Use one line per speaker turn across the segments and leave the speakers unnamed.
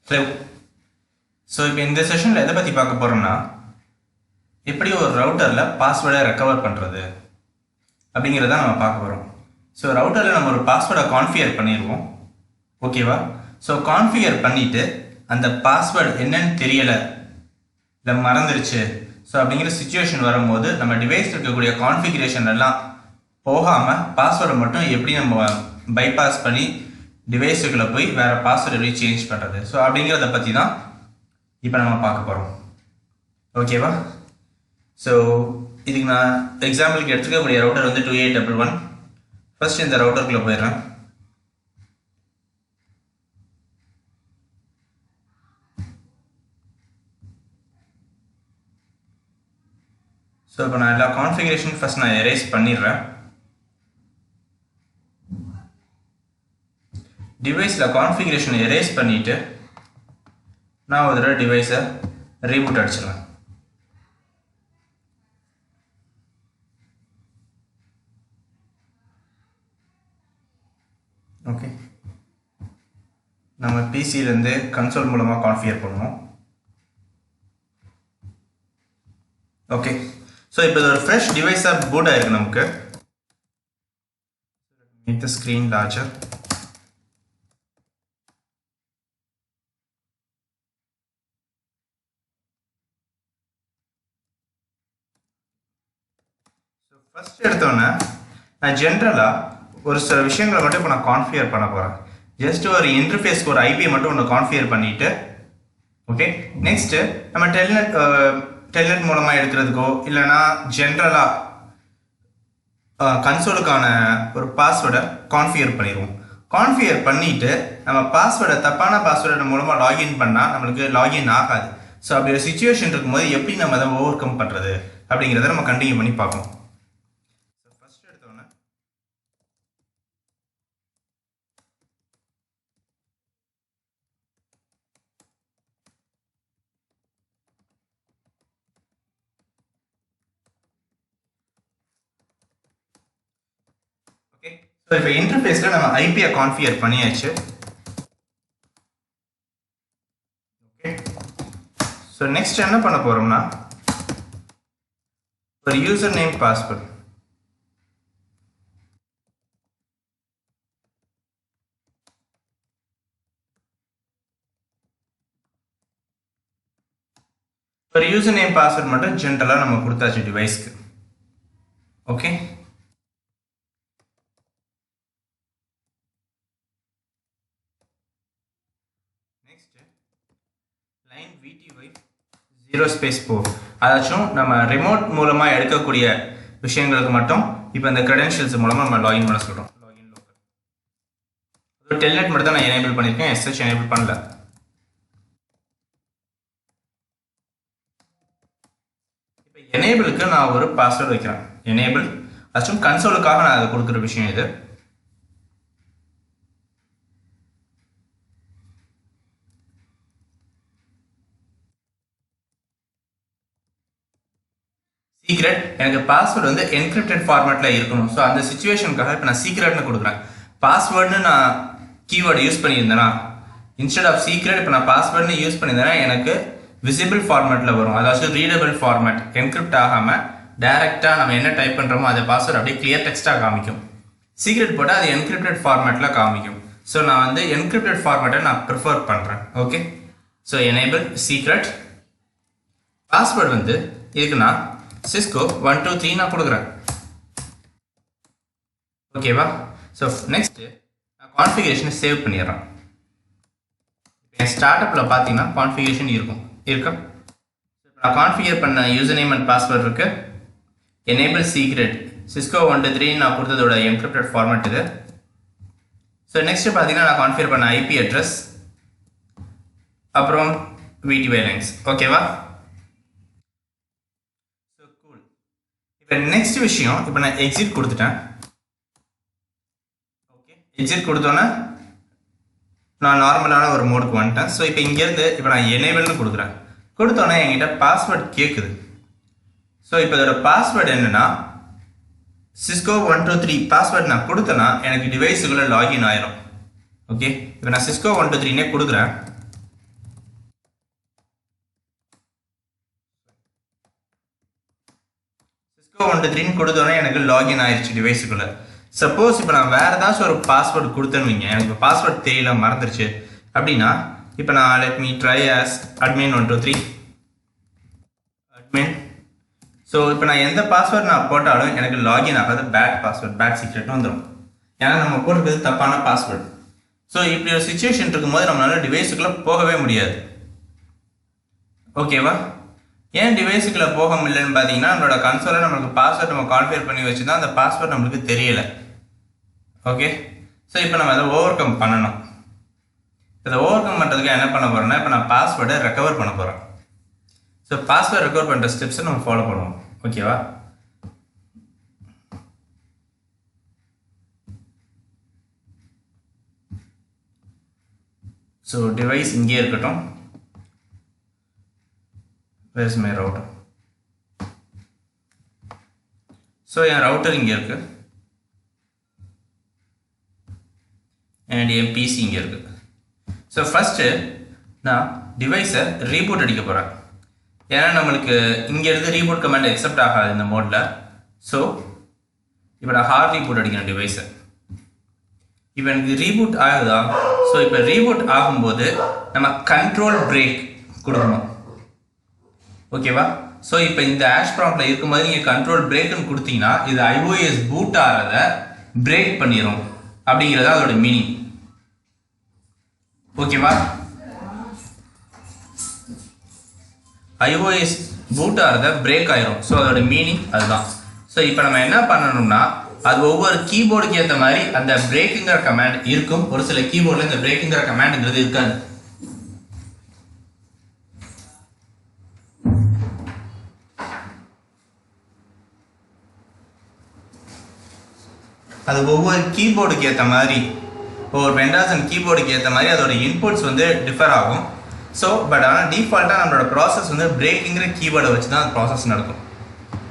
Hello. So, in this session, எதை பத்தி பார்க்க போறோம்னா எப்படி ஒரு ரவுட்டர்ல பாஸ்வேர்டை ரெக்கவர் பண்றது அப்படிங்கறத நம்ம பார்க்க போறோம். ஸோ ரவுட்டர்ல நம்ம ஒரு பாஸ்வேர்டை கான்ஃபிகர் பண்ணிடுவோம். ஓகேவா? ஸோ கான்ஃபிகர் பண்ணிட்டு அந்த பாஸ்வேர்டு என்னன்னு தெரியல, இல்லை மறந்துருச்சு, ஸோ அப்படிங்கிற சுச்சுவேஷன் வரும்போது நம்ம டிவைஸ் இருக்கக்கூடிய கான்ஃபிகரேஷன் எல்லாம் போகாமல் பாஸ்வேர்டை மட்டும் எப்படி நம்ம பைபாஸ் பண்ணி டிவைஸுக்குள்ளே போய் வேறு பாஸ்வேர்டு எப்படி சேஞ்ச் பண்ணுறது, ஸோ அப்படிங்கிறத பற்றி தான் இப்போ நம்ம பார்க்க போகிறோம். ஓகேவா? ஸோ இதுக்கு நான் எக்ஸாம்பிளுக்கு எடுத்துக்கக்கூடிய ரவுட்டர் வந்து 2811. ஃபர்ஸ்ட் இந்த ரவுட்டருக்குள்ளே போயிடுறேன். ஸோ இப்போ நான் எல்லா கான்ஃபிகரேஷன் ஃபர்ஸ்ட் நான் எரேஸ் பண்ணிடுறேன். டிவைஸில் கான்ஃபிகரேஷன் எரேஸ் பண்ணிவிட்டு நான் ஒரு தடவை டிவைஸை ரீபூட் அடிச்சிடலாம். ஓகே, நம்ம பிசியிலேருந்து கன்சோல் மூலமாக கான்ஃபிகர் பண்ணுவோம். ஓகே, ஸோ இப்போ இது ஒரு ஃப்ரெஷ் டிவைஸாக பூட் ஆயிருக்கு நமக்கு. Make the screen larger. First எடுத்தோன்னே நான் ஜென்ரலாக ஒரு சில விஷயங்களை மட்டும் இப்போ நான் கான்ஃபிகர் பண்ண போகிறேன். ஜஸ்ட் ஒரு இன்டர்ஃபேஸ்க்கு ஒரு ஐபி மட்டும் ஒன்று கான்ஃபிகர் பண்ணிவிட்டு, ஓகே, நெக்ஸ்ட்டு நம்ம டெல்நெட் மூலமாக எடுக்கிறதுக்கோ இல்லைனா ஜென்ரலாக கன்சோலுக்கான ஒரு பாஸ்வேர்டை கான்ஃபிகர் பண்ணிடுவோம். கான்ஃபிகர் பண்ணிவிட்டு நம்ம பாஸ்வேர்டை தப்பான பாஸ்வேர்டு மூலமாக லாகின் பண்ணால் நம்மளுக்கு லாகின் ஆகாது. ஸோ அப்படி ஒரு சுச்சுவேஷன் இருக்கும்போது எப்படி நம்ம அதை ஓவர் கம் பண்ணுறது அப்படிங்கிறத நம்ம கண்டினியூ பண்ணி பார்ப்போம். ஸோ இப்போ இன்டர்ஃபேஸில் நம்ம ஐபியை கான்ஃபிகர் பண்ணியாச்சு. ஓகே, ஸோ நெக்ஸ்ட் என்ன பண்ண போகிறோம்னா ஒரு யூசர் நேம் பாஸ்வேர்ட். ஒரு யூசர் நேம் பாஸ்வேர்ட் மட்டும் ஜென்ரலாக நம்ம கொடுத்தாச்சு டிவைஸ்க்கு. ஓகே, லைன் VTY 0/4, அதாச்சும் நம்ம ரிமோட் மூலமாக எடுக்கக்கூடிய விஷயங்களுக்கு மட்டும் இப்போ இந்த கிரெடென்ஷியல்ஸ் மூலமாக நம்ம லாகின் பண்ண சொல்கிறோம். லாகின் லோக்கல் டெல்நெட் மட்டும் தான் நான் எனேபிள் பண்ணியிருக்கேன், SH எனேபிள் பண்ணல. இப்போ எனேபிளுக்கு நான் ஒரு பாஸ்வேர்டு வைக்கிறேன். எனேபிள் அதாச்சும் கன்சோலுக்காக நான் அதை கொடுக்குற விஷயம் இது. சீக்ரெட், எனக்கு பாஸ்வேர்டு வந்து என்கிரிப்டட் ஃபார்மேட்டில் இருக்கணும். ஸோ அந்த சுச்சுவேஷனுக்காக இப்போ நான் சீக்ரெட்னு கொடுக்குறேன். பாஸ்வேர்டுன்னு நான் கீவேர்டு யூஸ் பண்ணியிருந்தேன்னா இன்ஸ்டெட் ஆஃப் சீக்ரெட் இப்போ நான் பாஸ்வேர்டுன்னு யூஸ் பண்ணியிருந்தேன்னா எனக்கு விசிபிள் ஃபார்மேட்டில் வரும், அதாச்சும் ரீடபிள் ஃபார்மேட், என்கிரிப்ட் ஆகாமல் டைரெக்டாக நம்ம என்ன டைப் பண்ணுறோமோ அதை பாஸ்வேர்டு அப்படியே கிளியர் டெக்ஸ்ட்டாக காமிக்கும். சீக்ரெட் போட்டால் அது என்கிரிப்டட் ஃபார்மேட்டில் காமிக்கும். ஸோ நான் வந்து என்கிரிப்டட் ஃபார்மேட்டை நான் ப்ரிஃபர் பண்ணுறேன். Okay, so enable secret. Password வந்து இதுக்கு நான் Cisco 123 நான் கொடுக்குறேன். ஓகேவா? ஸோ நெக்ஸ்ட்டு நான் கான்ஃபிகரேஷனை சேவ் பண்ணிடுறேன். என் ஸ்டார்ட்அப்பில் பார்த்தீங்கன்னா கான்ஃபிகரேஷன் இருக்கா? நான் கான்ஃபிகர் பண்ண யூசர் நேம் அண்ட் பாஸ்வேர்டு இருக்கு. எனேபிள் சீக்ரெட் Cisco 123 நான் கொடுத்ததோட என்கிரிப்டட் ஃபார்மேட் இது. ஸோ நெக்ஸ்ட்டு பார்த்தீங்கன்னா நான் கான்ஃபிகர் பண்ண ஐபி அட்ரஸ், அப்புறம் VTY லைன்ஸ். ஓகேவா? இப்போ நெக்ஸ்ட் விஷயம், இப்போ நான் எக்ஸிட் கொடுத்துட்டேன். ஓகே, எக்ஸிட் கொடுத்தோன்னே நான் நார்மலான ஒரு மோடுக்கு வந்துட்டேன். ஸோ இப்போ இங்கேருந்து இப்போ நான் எனேபிள்னு கொடுக்குறேன். கொடுத்தோன்னே என்கிட்ட பாஸ்வேர்டு கேட்குது. ஸோ இப்போ இதோட பாஸ்வேர்டு என்னன்னா Cisco 123 பாஸ்வேர்டு நான் கொடுத்தேன்னா எனக்கு டிவைஸுக்குள்ளே லாகின் ஆயிரும். ஓகே, இப்போ நான் Cisco 123 கொடுக்குறேன். 1 2 3 கொடுத்தோன்னே எனக்கு லாகின் ஆயிடுச்சு டிவைஸுக்குள்ள. சப்போஸ் இப்போ நான் வேறு ஏதாச்சும் ஒரு பாஸ்வேர்டு கொடுத்தேன்னு வைங்க, எனக்கு இப்போ பாஸ்வேர்டு தெரியல மறந்துருச்சு அப்படின்னா, இப்போ நான் let me try as admin 1 2 3 admin. So இப்போ நான் எந்த பாஸ்வேர்டு நான் போட்டாலும் எனக்கு லாகின் ஆகாது, பேட் பாஸ்வேர்டு பேட் சீக்ரெட்னு வந்துடும். ஏன்னா நம்ம போட்டுக்கிறது தப்பான பாஸ்வேர்டு. ஸோ இப்படி ஒரு சுச்சுவேஷன் இருக்கும்போது நம்மளால டிவைஸுக்குள்ளே போகவே முடியாது. ஓகேவா? ஏன் டிவைஸுக்குள்ளே போக முடியலன்னு பார்த்தீங்கன்னா, நம்மளோட கன்சோலில் நம்மளுக்கு பாஸ்வேர்டு நம்ம கான்ஃபிகர் பண்ணி வச்சு தான் அந்த பாஸ்வேர்டு நம்மளுக்கு தெரியலை. ஓகே, ஸோ இப்போ நம்ம அதை ஓவர் கம் பண்ணணும். இதை ஓவர் கம் பண்ணுறதுக்கு என்ன பண்ண போகிறோம்னா, இப்போ நான் பாஸ்வேர்டை ரெக்கவர் பண்ண போகிறேன். ஸோ பாஸ்வேர்டு ரெக்கவர் பண்ணுற ஸ்டெப்ஸை நம்ம ஃபாலோ பண்ணுவோம். ஓகேவா? ஸோ டிவைஸ் இங்கே இருக்கட்டும். Where is my router? So N router இங்கே இருக்கு அண்ட் என் பிசி இங்கே இருக்கு. ஸோ ஃபஸ்ட்டு நான் டிவைஸை ரீபூட் அடிக்க போகிறேன். ஏன்னா நம்மளுக்கு இங்கேருந்து ரீபூட் கமாண்ட் எக்ஸப்ட் ஆகாது இந்த மோடில். ஸோ இப்போ நான் ஹார்ட் ரீபூட் அடிக்கிறேன் டிவைஸை. இப்போ எனக்கு ரீபூட் ஆகுதா? ஸோ இப்போ ரீபூட் ஆகும்போது நம்ம கண்ட்ரோல் பிரேக் கொடுக்கணும். ஓகேவா? ஸோ இப்போ இந்த ஆஷ் ப்ராம்ப்டில் இருக்கும்போது நீங்கள் கண்ட்ரோல் பிரேக்குன்னு கொடுத்தீங்கன்னா இது iOS பூட் ஆகிறத பிரேக் பண்ணிடும் அப்படிங்கிறது அதோட மீனிங். ஓகேவா? iOS பூட் ஆகிறத பிரேக் ஆயிரும். ஸோ அதோட மீனிங் அதுதான். ஸோ இப்போ நம்ம என்ன பண்ணணும்னா, அது ஒவ்வொரு கீபோர்டுக்கு ஏற்ற மாதிரி அந்த பிரேக்குங்கிற கமாண்ட் இருக்கும். ஒரு சில கீபோர்டில் இந்த பிரேக்குங்கிற கமாண்டுங்கிறது இருக்காது. அது ஒவ்வொரு கீபோர்டுக்கு ஏற்ற மாதிரி, ஒவ்வொரு வெண்டாஸ் அண்ட் கீபோர்டுக்கு ஏற்ற மாதிரி அதோட இன்புட்ஸ் வந்து டிஃபர் ஆகும். ஸோ பட் ஆனால் டிஃபால்ட்டாக நம்மளோட ப்ராசஸ் வந்து பிரேக்குங்கிற கீபோர்டை வச்சு தான் அந்த ப்ராசஸ் நடக்கும்.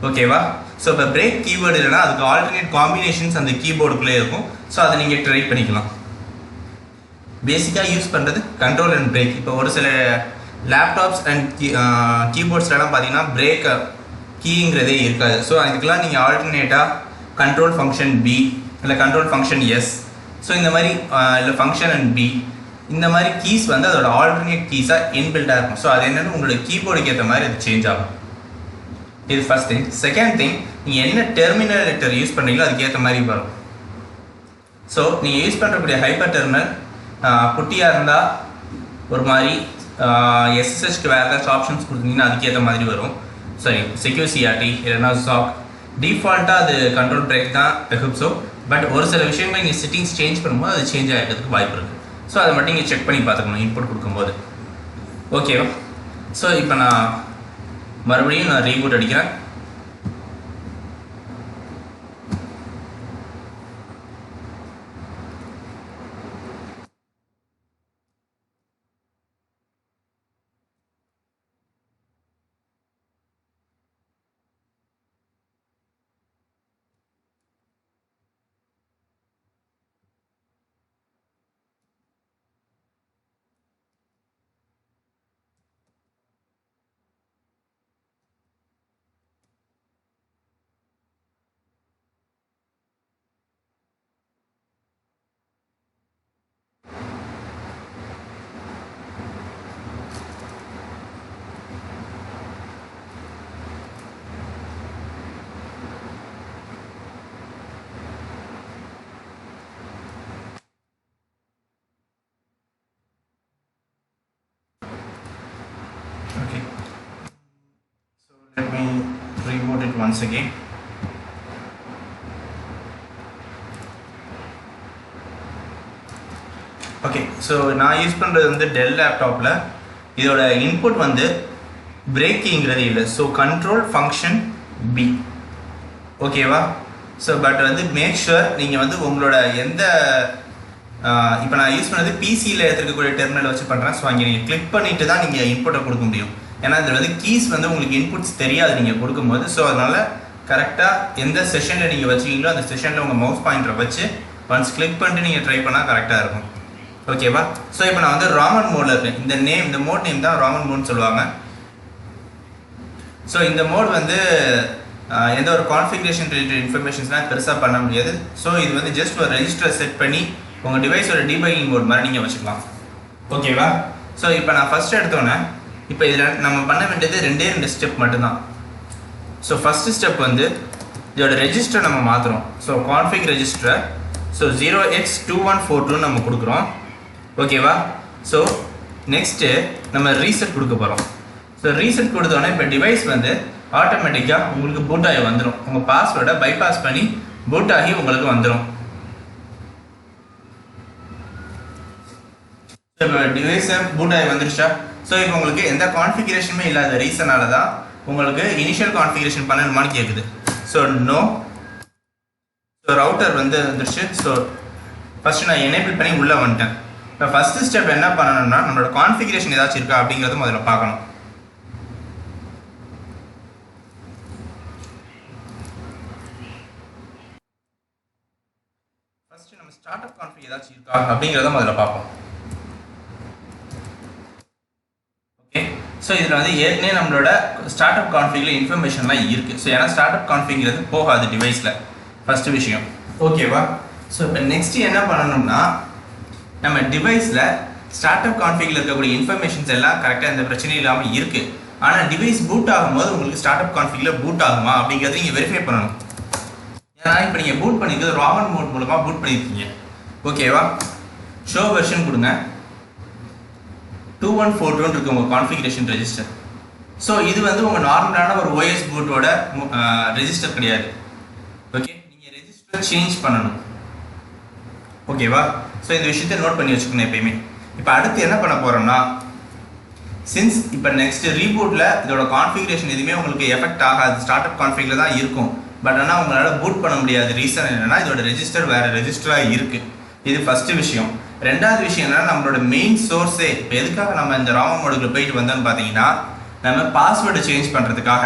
ஓகேவா? ஸோ இப்போ பிரேக் கீபோர்டு இல்லைனா அதுக்கு ஆல்டர்னேட் காம்பினேஷன்ஸ் அந்த கீபோர்டுக்குள்ளே இருக்கும். ஸோ அதை நீங்கள் ட்ரை பண்ணிக்கலாம். பேசிக்காக யூஸ் பண்ணுறது கண்ட்ரோல் அண்ட் பிரேக். இப்போ ஒரு சில லேப்டாப்ஸ் அண்ட் கீபோர்ட்ஸ்லாம் பார்த்தீங்கன்னா பிரேக் கீங்கிறதே இருக்காது. ஸோ அதுக்கெல்லாம் நீங்கள் ஆல்டர்னேட்டாக கண்ட்ரோல் ஃபங்க்ஷன் பி இல்லை கண்ட்ரோல் ஃபங்க்ஷன் எஸ், ஸோ இந்த மாதிரி இல்லை ஃபங்க்ஷன் அண்ட் பி, இந்த மாதிரி கீஸ் வந்து அதோட ஆல்டர்னேட் கீஸாக இன்பில்டாக இருக்கும். ஸோ அது என்னென்னு உங்களோட கீபோர்டுக்கு ஏற்ற மாதிரி அது சேஞ்ச் ஆகும். இது ஃபர்ஸ்ட் திங். செகண்ட் திங், நீங்கள் என்ன டெர்மினல் லெட்டர் யூஸ் பண்ணுறீங்களோ அதுக்கேற்ற மாதிரி வரும். ஸோ நீங்கள் யூஸ் பண்ணுறக்கூடிய ஹைப்பர் டெர்மினல் குட்டியாக இருந்தால் ஒரு மாதிரி, எஸ்எஸ்ஹெச்க்கு வேறு ஏதாச்சும் ஆப்ஷன்ஸ் கொடுத்தீங்கன்னா அதுக்கேற்ற மாதிரி வரும். சரி, செக்யூர் சிஆர்டி இல்லைனா சாக், டிஃபால்ட்டாக அது கண்ட்ரோல் பிரேக் தான் பெஹப்ஸோ. பட் ஒரு சில விஷயங்கள் நீங்கள் செட்டிங்ஸ் சேஞ்ச் பண்ணும்போது அது சேஞ்ச் ஆகிக்கிறதுக்கு வாய்ப்பு இருக்குது. ஸோ அதை மட்டும் நீங்கள் செக் பண்ணி பார்த்துக்கணும் இன்புட் கொடுக்கும்போது. ஓகேவா? ஸோ இப்போ நான் மறுபடியும் நான் ரீபூட் அடிக்கிறேன். Let me reboot it once again. Okay, so நான் யூஸ் பண்ணுறது வந்து டெல் லேப்டாப்பில் இதோட இன்புட் வந்து பிரேக்கிங்கிறது இல்லை. So control function B. ஓகேவா? ஸோ பட் வந்து மேக் ஷுர் நீங்கள் வந்து உங்களோட எந்த இப்போ நான் யூஸ் பண்ணது பிசியில் எடுத்துருக்கக்கூடிய டெர்மினல் வச்சு பண்ணுறேன். ஸோ அங்கே நீங்கள் கிளிக் பண்ணிட்டு தான் நீங்கள் இன்புட்டை கொடுக்க முடியும். ஏன்னா இதில் வந்து கீஸ் வந்து உங்களுக்கு இன்புட்ஸ் தெரியாது நீங்கள் கொடுக்கும்போது. ஸோ அதனால் கரெக்டாக எந்த செஷனில் நீங்கள் வச்சுக்கிங்களோ அந்த செஷனில் உங்கள் மவுஸ் பாயிண்டரை வச்சு ஒன்ஸ் கிளிக் பண்ணிட்டு நீங்கள் ட்ரை பண்ணால் கரெக்டாக இருக்கும். ஓகேவா? ஸோ இப்போ நான் வந்து ராமன் மோடில் இருக்கேன். இந்த மோட் நேம் தான் ராமன் மோட்னு சொல்லுவாங்க. ஸோ இந்த மோட் வந்து எந்த ஒரு கான்ஃபிகரேஷன் ரிலேட்டட் இன்ஃபர்மேஷன்ஸ்லாம் பெருசாக பண்ண முடியாது. ஸோ இது வந்து ஜஸ்ட் ஒரு ரெஜிஸ்டர் செட் பண்ணி உங்கள் டிவைஸோட டீபக்கிங் மோட் மாதிரி நீங்கள் வச்சுக்கலாம். ஓகேவா? ஸோ இப்போ நான் ஃபஸ்ட்டு எடுத்தோன்னே இப்போ இதில் நம்ம பண்ண வேண்டியது ரெண்டு ஸ்டெப் மட்டும்தான். ஸோ ஃபஸ்ட்டு ஸ்டெப் வந்து இதோட ரெஜிஸ்டர் நம்ம மாற்றுறோம். ஸோ கான்ஃபிக் ரெஜிஸ்டரை ஸோ 0x2142 நம்ம கொடுக்குறோம். ஓகேவா? ஸோ நெக்ஸ்ட்டு நம்ம ரீசெட் கொடுக்க போகிறோம். ஸோ ரீசெட் கொடுத்தோன்னே இப்போ டிவைஸ் வந்து ஆட்டோமேட்டிக்காக உங்களுக்கு பூட் ஆகி வந்துடும். உங்கள் பாஸ்வேர்டை பைபாஸ் பண்ணி பூட் ஆகி உங்களுக்கு வந்துடும். ஸோ இப்போ டிவைஸை பூட் ஆகி வந்துருச்சா? ஸோ இப்போ உங்களுக்கு எந்த கான்ஃபிகரேஷனுமே இல்லாத ரீசனால தான் உங்களுக்கு இனிஷியல் கான்ஃபிகரேஷன் பண்ணணுமான்னு கேட்குது. So no. ஸோ ரவுட்டர் வந்து வந்துருச்சு. ஸோ ஃபஸ்ட்டு நான் எனேபிள் பண்ணி உள்ளே வந்துட்டேன். இப்போ ஃபஸ்ட்டு ஸ்டெப் என்ன பண்ணணும்னா நம்மளோட கான்ஃபிகரேஷன் ஏதாச்சும் இருக்கா அப்படிங்கிறத முதல்ல பார்க்கணும். ஃபஸ்ட்டு நம்ம ஸ்டார்ட் அப் கான்ஃபிக் ஏதாச்சும் இருக்கா அப்படிங்கிறத முதல்ல பார்ப்போம். ஓகே. ஸோ இதில் வந்து ஏற்கனவே நம்மளோட ஸ்டார்ட் அப் கான்ஃபிகில் இன்ஃபர்மேஷன்லாம் இருக்குது. ஸோ ஏன்னா ஸ்டார்ட் அப் கான்ஃபிங்கிறது போகாது டிவைஸில். ஃபஸ்ட்டு விஷயம். ஓகேவா? ஸோ இப்போ நெக்ஸ்ட்டு என்ன பண்ணணும்னா நம்ம டிவைஸில் ஸ்டார்ட் அப் கான்ஃபிகில் இருக்கக்கூடிய இன்ஃபர்மேஷன்ஸ் எல்லாம் கரெக்டாக எந்த பிரச்சனையும் இல்லாமல் இருக்குது. ஆனால் டிவைஸ் பூட் ஆகும்போது உங்களுக்கு ஸ்டார்ட் அப் கான்ஃபிகில் பூட் ஆகுமா அப்படிங்கிறத நீங்கள் வெரிஃபை பண்ணணும். ஏன்னா இப்போ நீங்கள் பூட் பண்ணிக்கிறது ராமன் மோட் மூலமாக பூட் பண்ணியிருக்கீங்க. ஓகேவா? ஷோ வெர்ஷன் கொடுங்க. 2142 இருக்கு உங்கள் கான்ஃபிகரேஷன் ரெஜிஸ்டர். ஸோ இது வந்து உங்கள் நார்மலான ஒரு ஓஎஸ் பூட்டோட ரெஜிஸ்டர் கிடையாது. ஓகே, நீங்கள் ரெஜிஸ்டர் சேஞ்ச் பண்ணணும். ஓகேவா? ஸோ இந்த விஷயத்தை நோட் பண்ணி வச்சுக்கணும் எப்பயுமே. இப்போ அடுத்து என்ன பண்ண போகிறோம்னா சின்ஸ் இப்போ நெக்ஸ்ட் ரீபூட்டில் இதோட கான்ஃபிகரேஷன் எதுவுமே உங்களுக்கு எஃபெக்ட் ஆகாது. ஸ்டார்ட் அப் கான்ஃபிகில் தான் இருக்கும். பட் ஆனால் உங்களால் பூட் பண்ண முடியாது. ரீசன் என்னென்னா இதோட ரெஜிஸ்டர் வேறு ரெஜிஸ்டராக இருக்குது. இது ஃபஸ்ட்டு விஷயம். ரெண்டாவது விஷயம் என்னன்னா நம்மளோட மெயின் சோர்ஸே இப்போ எதுக்காக நம்ம இந்த ராம மோடுக்குள்ள போயிட்டு வந்தோம்னு பார்த்தீங்கன்னா நம்ம பாஸ்வேர்டு சேஞ்ச் பண்ணுறதுக்காக.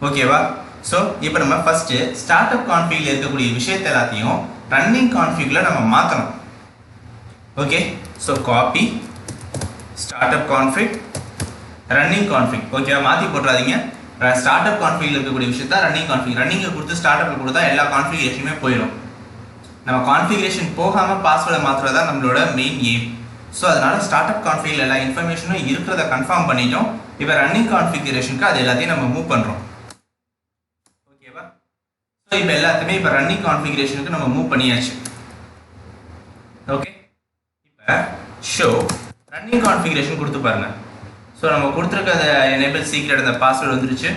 ஓகேவா? ஸோ இப்போ நம்ம ஃபஸ்ட்டு ஸ்டார்ட் அப் கான்ஃபிகில் இருக்கக்கூடிய விஷயத்தை எல்லாத்தையும் ரன்னிங் கான்ஃபிகில் நம்ம மாற்றணும். Okay, so copy startup config running config. ஓகேவா? மாற்றி போட்டுறாதீங்க. ஸ்டார்ட் அப் கான்ஃபிகில் இருக்கக்கூடிய விஷயத்த ரன்னிங் கான்ஃபிக். ரன்னிங்கை கொடுத்து ஸ்டார்ட் அப்பில் கொடுத்தா எல்லா கான்ஃபிகரேஷனுமே போயிடும். நம்ம கான்ஃபிகரேஷன் போகாமல் பாஸ்வேர்டை மாற்றுறது தான் நம்மளோட மெயின் எய்ம். ஸோ அதனால் ஸ்டார்ட் அப் கான்ஃபிகில் எல்லா இன்ஃபர்மேஷனும் இருக்கிறத கன்ஃபார்ம் பண்ணிட்டோம். இப்போ ரன்னிங் கான்ஃபிகரேஷனுக்கு அது எல்லாத்தையும் நம்ம மூவ் பண்ணுறோம். ஓகேவா? ஸோ இப்போ எல்லாத்தையுமே இப்போ ரன்னிங் கான்ஃபிகரேஷனுக்கு நம்ம மூவ் பண்ணியாச்சு. ஓகே, இப்போ ஷோ ரன்னிங் கான்ஃபிகரேஷன் கொடுத்து பாருங்க. ஸோ நம்ம கொடுத்துருக்க அந்த எனேபிள் சீக்ரெட் அந்த பாஸ்வேர்டு வந்துருச்சு,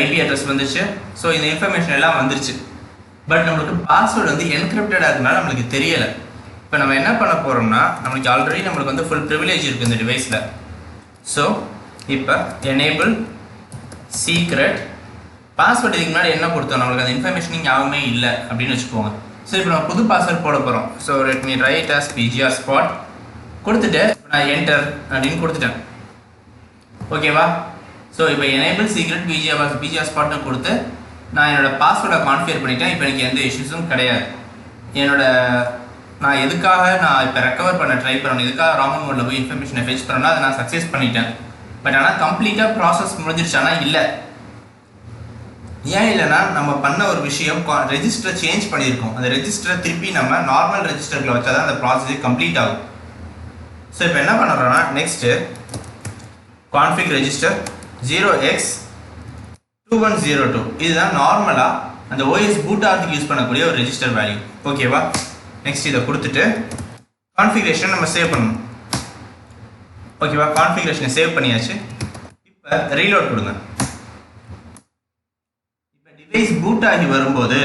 ஐபி அட்ரஸ் வந்துருச்சு. ஸோ இந்த இன்ஃபர்மேஷன் எல்லாம் வந்துருச்சு. பட் நம்மளுக்கு பாஸ்வேர்டு வந்து என்கிரிப்டடாக இருக்கனால நம்மளுக்கு தெரியலை. இப்போ நம்ம என்ன பண்ண போகிறோம்னா நம்மளுக்கு ஆல்ரெடி நம்மளுக்கு வந்து ஃபுல் ப்ரிவிலேஜ் இருக்குது இந்த டிவைஸில். ஸோ இப்போ எனேபிள் சீக்ரெட் பாஸ்வேர்டு இதுக்கு முன்னாடி என்ன கொடுத்தோம் நம்மளுக்கு அந்த இன்ஃபர்மேஷன் ஞாபகமே இல்லை அப்படின்னு வச்சுக்கோங்க. ஸோ இப்போ நம்ம புது பாஸ்வேர்டு போட போகிறோம். So let me right as PGR spot கொடுத்துட்டு நான் என்டர் அப்படின்னு கொடுத்துட்டேன். ஓகேவா? ஸோ இப்போ எனேபிள் சீக்ரெட் PGR spotனு கொடுத்து நான் என்னோடய பாஸ்வேர்டை கான்ஃபிகர் பண்ணிட்டேன். இப்போ எனக்கு எந்த இஷ்யூஸும் கிடையாது. நான் எதுக்காக நான் இப்போ ரெக்கவர் பண்ண ட்ரை பண்ணணும், எதுக்காக ராமன் மோடில் போய் இன்ஃபர்மேஷனை ஃபெச் பண்ணணும்னா அதை நான் சக்ஸஸ் பண்ணிட்டேன். பட் ஆனால் கம்ப்ளீட்டாக ப்ராசஸ் முடிஞ்சிருச்சானா இல்லை. ஏன் இல்லைன்னா நம்ம பண்ண ஒரு விஷயம் ரெஜிஸ்டரை சேஞ்ச் பண்ணியிருக்கோம். அந்த ரெஜிஸ்டரை திருப்பி நம்ம நார்மல் ரெஜிஸ்டரில் வச்சா தான் அந்த ப்ராசஸே கம்ப்ளீட் ஆகும். ஸோ இப்போ என்ன பண்ணுறோன்னா நெக்ஸ்ட்டு கான்ஃபிக் ரெஜிஸ்டர் 0x2102 இதுதான் நார்மலாக அந்த ஓஎஸ் பூட் ஆகிறதுக்கு யூஸ் பண்ணக்கூடிய ஒரு ரெஜிஸ்டர் வேல்யூ. ஓகேவா? நெக்ஸ்ட் இதை கொடுத்துட்டு கான்ஃபிகரேஷன் நம்ம சேவ் பண்ணணும். ஓகேவா? கான்ஃபிகரேஷனை சேவ் பண்ணியாச்சு. இப்போ ரீலோட் கொடுங்க. இப்போ டிவைஸ் பூட் ஆகி வரும்போது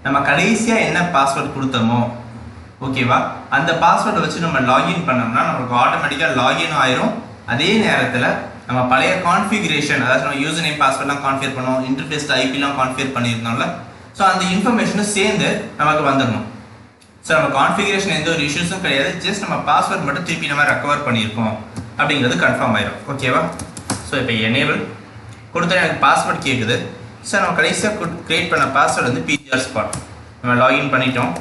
நம்ம கடைசியாக என்ன பாஸ்வேர்டு கொடுத்தோமோ ஓகேவா அந்த பாஸ்வேர்டை வச்சு நம்ம லாகின் பண்ணோம்னா நமக்கு ஆட்டோமேட்டிக்காக லாகின் ஆயிரும். அதே நேரத்தில் நம்ம பழைய கான்ஃபிகரேஷன் அதாவது நம்ம யூசர் நேம் பாஸ்வேர்ட்லாம் கான்ஃபிகர் பண்ணுவோம், இன்டர்ஃபேஸில் ஐபிலாம் கான்ஃபிகர் பண்ணியிருந்தோம்ல, ஸோ அந்த இன்ஃபர்மேஷனும் சேர்ந்து நமக்கு வந்துடணும். ஸோ நம்ம கான்ஃபிகரேஷன் எந்த ஒரு இஷ்யூஸும் கிடையாது, ஜஸ்ட் நம்ம பாஸ்வேர்ட் மட்டும் திருப்பி நம்ம ரெக்கவர் பண்ணியிருக்கோம் அப்படிங்கிறது கன்ஃபார்ம் ஆயிடும். ஓகேவா? ஸோ இப்போ எனேபிள் கொடுத்தா எனக்கு பாஸ்வேர்ட் கேட்குது. ஸோ நம்ம கடைசியாக கிரியேட் பண்ண பாஸ்வேர்டு வந்து PGR spot. நம்ம லாகின் பண்ணிட்டோம்.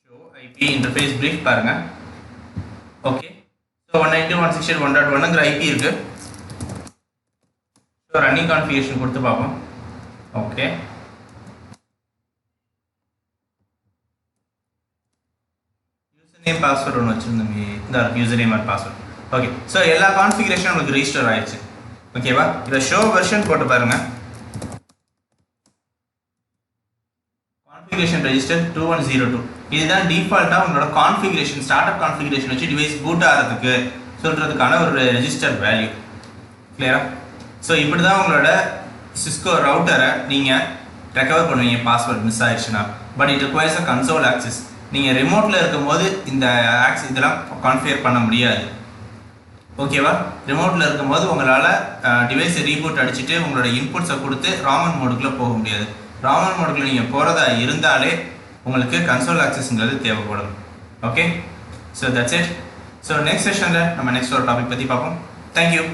ஷோ ஐபி இன்டர்ஃபேஸ் ப்ரீஃப் பாருங்கள். ஓகே, ஸோ 192.168.1.1ங்கிற ஐபி இருக்குது. ஸோ ரன்னிங் கான்ஃபிகரேஷன் கொடுத்து பார்ப்போம். ஓகே, யூசர் நேம் பாஸ்வேர்டு ஒன்று வச்சுருந்தோமே, இந்த user name and password. Okay, so எல்லா கான்ஃபிகரேஷனும் உங்களுக்கு ரிஜிஸ்டர் ஆயிடுச்சு. ஓகேவா? இதை ஷோ வெர்ஷன் போட்டு பாருங்க. Configuration register 2102. இதுதான் டிஃபால்ட்டாக உங்களோட கான்ஃபிகரேஷன், ஸ்டார்ட் அப் கான்ஃபிகரேஷன் வச்சு டிவைஸ் பூட் ஆகிறதுக்கு சொல்கிறதுக்கான ஒரு ரெஜிஸ்டர் வேல்யூ. கிளியரா? ஸோ இப்படி தான் உங்களோட சிஸ்கோ ரவுட்டரை நீங்கள் ரெக்கவர் பண்ணுவீங்க பாஸ்வேர்ட் மிஸ் ஆயிடுச்சுன்னா. But it requires a console access. நீங்கள் ரிமோட்டில் இருக்கும்போது இந்த இதெல்லாம் கான்ஃபிகர் பண்ண முடியாது. ஓகேவா? ரிமோட்டில் இருக்கும்போது உங்களால் டிவைஸை ரீபூட் அடிச்சுட்டு உங்களோட இன்புட்ஸை கொடுத்து ராமன் மோடுக்குள்ளே போக முடியாது. ராமன் மோடுக்குள்ளே நீங்கள் போகிறதா இருந்தாலே உங்களுக்கு கன்சோல் ஆக்சஸ்ங்கிறது தேவைப்படும். Okay, so that's it. So next செஷனில் நம்ம நெக்ஸ்ட் ஒரு டாபிக் பற்றி பார்ப்போம். தேங்க்யூ.